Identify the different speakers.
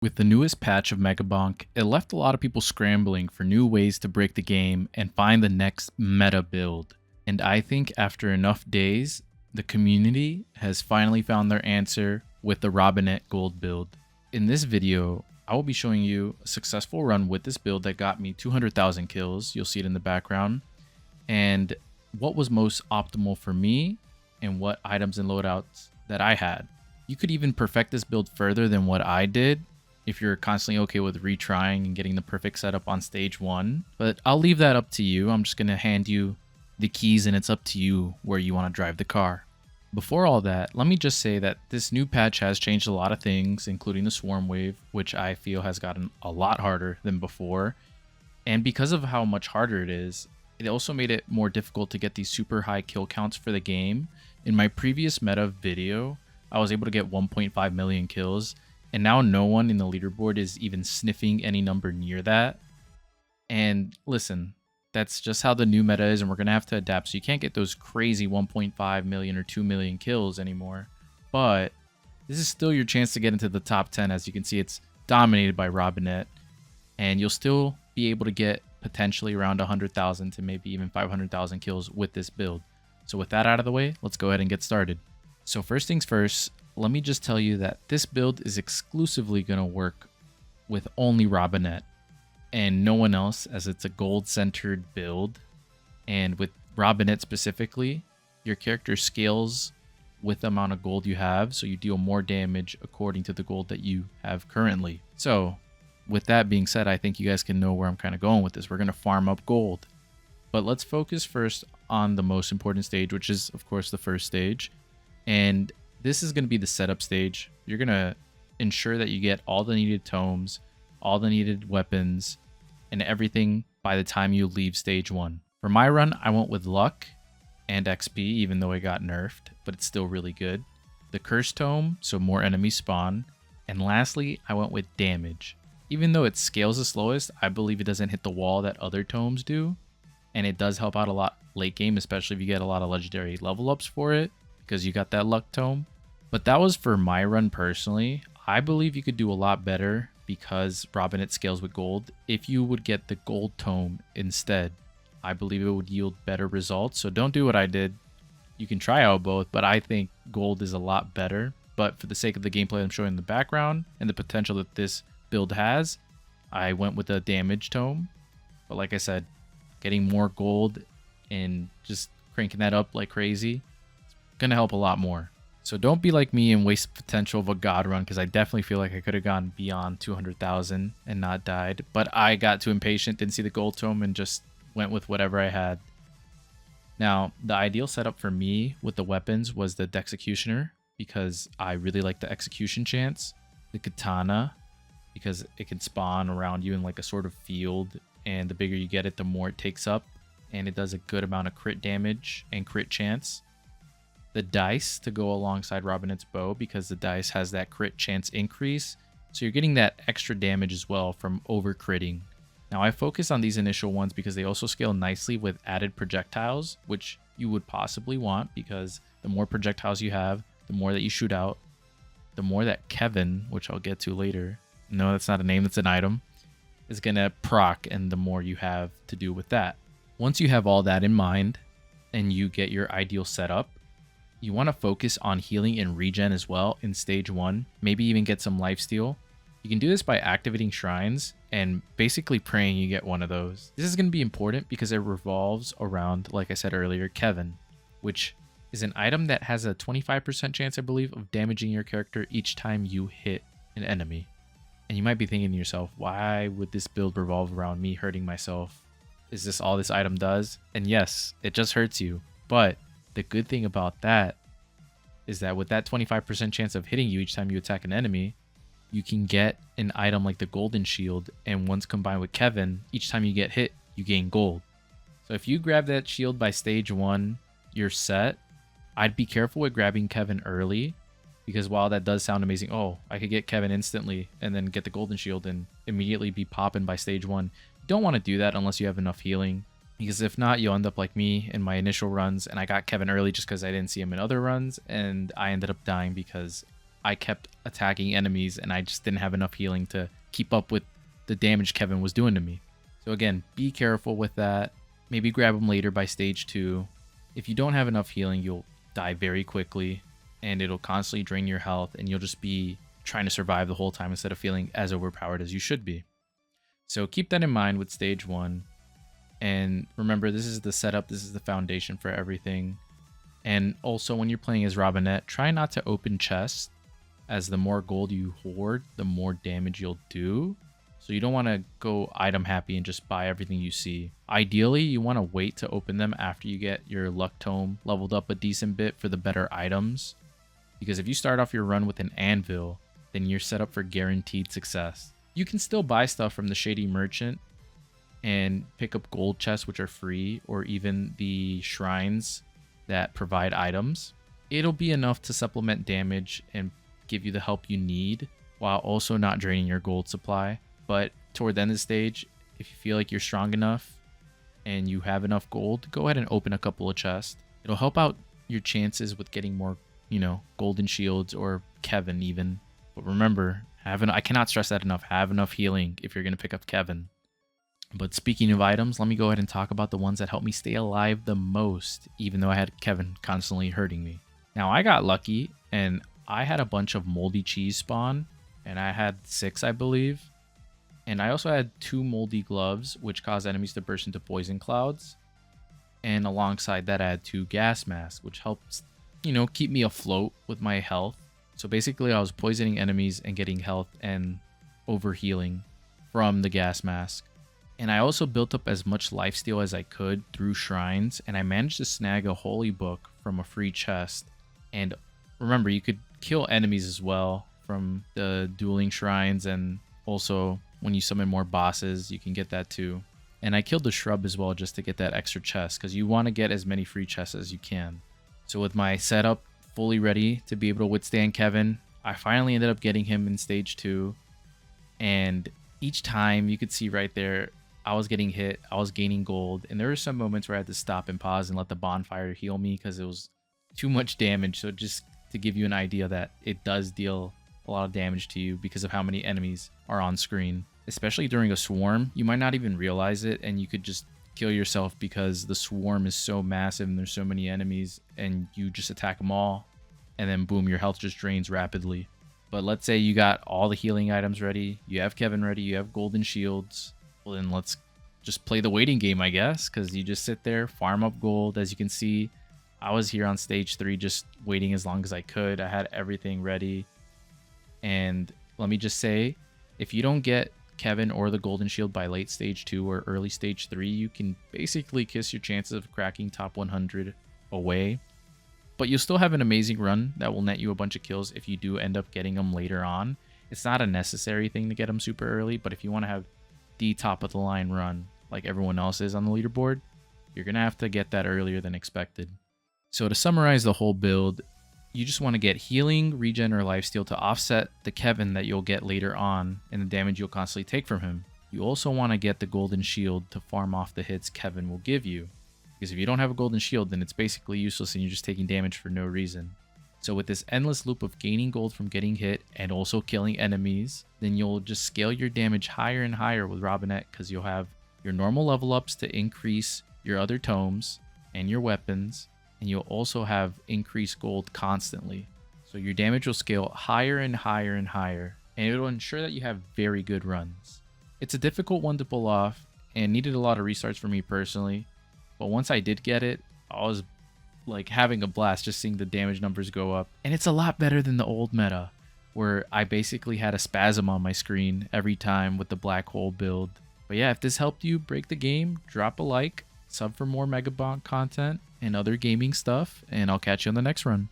Speaker 1: With the newest patch of Megabonk, it left a lot of people scrambling for new ways to break the game and find the next meta build. And I think after enough days, the community has finally found their answer with the Robinette gold build. In this video, I will be showing you a successful run with this build that got me 200,000 kills. You'll see it in the background. And what was most optimal for me and what items and loadouts that I had. You could even perfect this build further than what I did if you're constantly okay with retrying and getting the perfect setup on stage 1. But I'll leave that up to you. I'm just going to hand you the keys and it's up to you where you want to drive the car. Before all that, let me just say that this new patch has changed a lot of things, including the swarm wave, which I feel has gotten a lot harder than before. And because of how much harder it is, it also made it more difficult to get these super high kill counts for the game. In my previous meta video, I was able to get 1.5 million kills, and now no one in the leaderboard is even sniffing any number near that. And listen, that's just how the new meta is, and we're going to have to adapt. So you can't get those crazy 1.5 million or 2 million kills anymore. But this is still your chance to get into the top 10. As you can see, it's dominated by Robinette. And you'll still be able to get potentially around 100,000 to maybe even 500,000 kills with this build. So with that out of the way, let's go ahead and get started. So first things first, let me just tell you that this build is exclusively going to work with only Robinette and no one else, as it's a gold-centered build. And with Robinette specifically, your character scales with the amount of gold you have, so you deal more damage according to the gold that you have currently. So with that being said, I think you guys can know where I'm kind of going with this. We're going to farm up gold. But let's focus first on the most important stage, which is, of course, the first stage. And this is going to be the setup stage. You're going to ensure that you get all the needed tomes, all the needed weapons, and everything by the time you leave stage 1. For my run, I went with luck and XP, even though it got nerfed, but it's still really good. The curse tome, so more enemies spawn. And lastly, I went with damage. Even though it scales the slowest, I believe it doesn't hit the wall that other tomes do. And it does help out a lot late game, especially if you get a lot of legendary level ups for it, because you got that luck tome. But that was for my run personally. I believe you could do a lot better because Robinette scales with gold if you would get the gold tome instead. I believe it would yield better results. So don't do what I did. You can try out both, but I think gold is a lot better. But for the sake of the gameplay I'm showing in the background and the potential that this build has, I went with the damage tome. But like I said, getting more gold and just cranking that up like crazy, it's gonna help a lot more. So don't be like me and waste the potential of a god run, because I definitely feel like I could have gone beyond 200,000 and not died. But I got too impatient, didn't see the gold tome, and just went with whatever I had. Now, the ideal setup for me with the weapons was the Dexecutioner, because I really like the execution chance. The Katana, because it can spawn around you in like a sort of field, and the bigger you get it, the more it takes up, and it does a good amount of crit damage and crit chance. The dice to go alongside Robinette's bow, because the dice has that crit chance increase, so you're getting that extra damage as well from over critting. Now I focus on these initial ones because they also scale nicely with added projectiles, which you would possibly want, because the more projectiles you have, the more that you shoot out, the more that Kevin, which I'll get to later, no, that's not a name, that's an item, is gonna proc, and the more you have to do with that. Once you have all that in mind and you get your ideal setup, you want to focus on healing and regen as well in stage 1, maybe even get some lifesteal. You can do this by activating shrines and basically praying you get one of those. This is going to be important because it revolves around, like I said earlier, Kevin, which is an item that has a 25% chance, I believe, of damaging your character each time you hit an enemy. And you might be thinking to yourself, why would this build revolve around me hurting myself? Is this all this item does? And yes, it just hurts you, but the good thing about that is that with that 25% chance of hitting you each time you attack an enemy, you can get an item like the Golden Shield, and once combined with Kevin, each time you get hit, you gain gold. So if you grab that shield by stage 1, you're set. I'd be careful with grabbing Kevin early, because while that does sound amazing, oh, I could get Kevin instantly and then get the Golden Shield and immediately be popping by stage 1. You don't want to do that unless you have enough healing. Because if not, you'll end up like me in my initial runs, and I got Kevin early just because I didn't see him in other runs, and I ended up dying because I kept attacking enemies and I just didn't have enough healing to keep up with the damage Kevin was doing to me. So again, be careful with that. Maybe grab him later by stage 2. If you don't have enough healing, you'll die very quickly and it'll constantly drain your health and you'll just be trying to survive the whole time instead of feeling as overpowered as you should be. So keep that in mind with stage 1. And remember, this is the setup, this is the foundation for everything. And also when you're playing as Robinette, try not to open chests, as the more gold you hoard, the more damage you'll do. So you don't want to go item happy and just buy everything you see. Ideally, you want to wait to open them after you get your luck tome leveled up a decent bit for the better items. Because if you start off your run with an anvil, then you're set up for guaranteed success. You can still buy stuff from the Shady Merchant and pick up gold chests, which are free, or even the shrines that provide items. It'll be enough to supplement damage and give you the help you need while also not draining your gold supply. But toward the end of the stage, if you feel like you're strong enough and you have enough gold, go ahead and open a couple of chests. It'll help out your chances with getting more, golden shields or Kevin even. But remember, I cannot stress that enough, have enough healing if you're going to pick up Kevin. But speaking of items, let me go ahead and talk about the ones that helped me stay alive the most, even though I had Kevin constantly hurting me. Now, I got lucky, and I had a bunch of moldy cheese spawn, and I had 6, I believe. And I also had 2 moldy gloves, which cause enemies to burst into poison clouds. And alongside that, I had 2 gas masks, which helps, keep me afloat with my health. So basically, I was poisoning enemies and getting health and overhealing from the gas mask. And I also built up as much lifesteal as I could through shrines, and I managed to snag a holy book from a free chest. And remember, you could kill enemies as well from the dueling shrines, and also when you summon more bosses, you can get that too. And I killed the shrub as well just to get that extra chest, because you want to get as many free chests as you can. So with my setup fully ready to be able to withstand Kevin, I finally ended up getting him in stage 2. And each time you could see right there, I was getting hit, I was gaining gold, and there were some moments where I had to stop and pause and let the bonfire heal me because it was too much damage. So just to give you an idea that it does deal a lot of damage to you because of how many enemies are on screen. Especially during a swarm, you might not even realize it, and you could just kill yourself because the swarm is so massive and there's so many enemies, and you just attack them all, and then boom, your health just drains rapidly. But let's say you got all the healing items ready, you have Kevin ready, you have golden shields. Well, then let's just play the waiting game, I guess, because you just sit there, farm up gold. As you can see, I was here on stage 3 just waiting as long as I could. I had everything ready. And let me just say, if you don't get Kevin or the golden shield by late stage 2 or early stage 3, you can basically kiss your chances of cracking top 100 away. But you'll still have an amazing run that will net you a bunch of kills if you do end up getting them later on. It's not a necessary thing to get them super early, but if you want to have the top of the line run like everyone else is on the leaderboard, you're gonna have to get that earlier than expected. So to summarize the whole build, you just want to get healing, regen, or lifesteal to offset the Kevin that you'll get later on and the damage you'll constantly take from him. You also want to get the golden shield to farm off the hits Kevin will give you, because if you don't have a golden shield, then it's basically useless and you're just taking damage for no reason. So with this endless loop of gaining gold from getting hit and also killing enemies, then you'll just scale your damage higher and higher with Robinette, because you'll have your normal level ups to increase your other tomes and your weapons, and you'll also have increased gold constantly. So your damage will scale higher and higher and higher, and it'll ensure that you have very good runs. It's a difficult one to pull off and needed a lot of restarts for me personally, but once I did get it, I was like having a blast just seeing the damage numbers go up. And it's a lot better than the old meta, where I basically had a spasm on my screen every time with the black hole build. But yeah, if this helped you break the game, drop a like, sub for more Megabonk content and other gaming stuff, and I'll catch you on the next run.